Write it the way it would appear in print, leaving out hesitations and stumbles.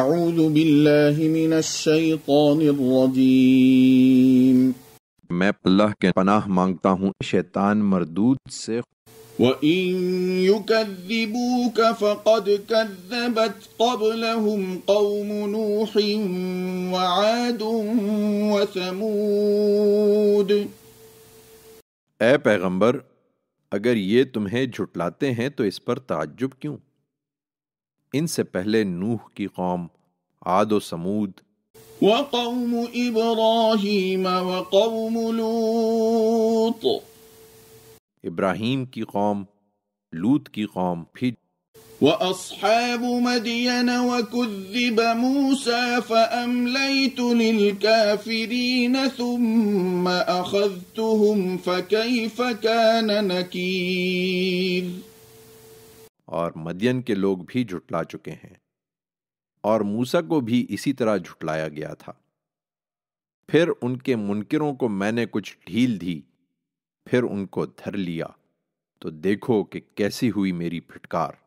اعوذ باللہ من الشیطان الرجیم میں اللہ کے پناہ مانگتا ہوں شیطان مردود سے۔ وَإِن يُكَذِّبُوكَ فَقَدْ كَذَّبَتْ قَبْلَهُمْ قَوْمُ نُوحٍ وَعَادٌ وَثَمُودُ۔ اے پیغمبر، اگر یہ تمہیں جھٹلاتے ہیں تو اس پر تعجب کیوں؟ ان سے پہلے نوح کی قوم، عاد و سمود، وَقَوْمُ إِبْرَاهِيمَ وَقَوْمُ لُوطٍ، ابراہیم کی قوم، لوط کی قوم، پھر وَأَصْحَابُ مَدْيَنَ وَكُذِّبَ مُوسَى فَأَمْلَيْتُ لِلْكَافِرِينَ ثُمَّ أَخَذْتُهُمْ فَكَيْفَ كَانَ نَكِيرِ۔ اور مدین کے لوگ بھی جھٹلا چکے ہیں، اور موسیٰ کو بھی اسی طرح جھٹلایا گیا تھا، پھر ان کے منکروں کو میں نے کچھ ڈھیل دی، پھر ان کو دھر لیا، تو دیکھو کہ کیسی ہوئی میری پھٹکار۔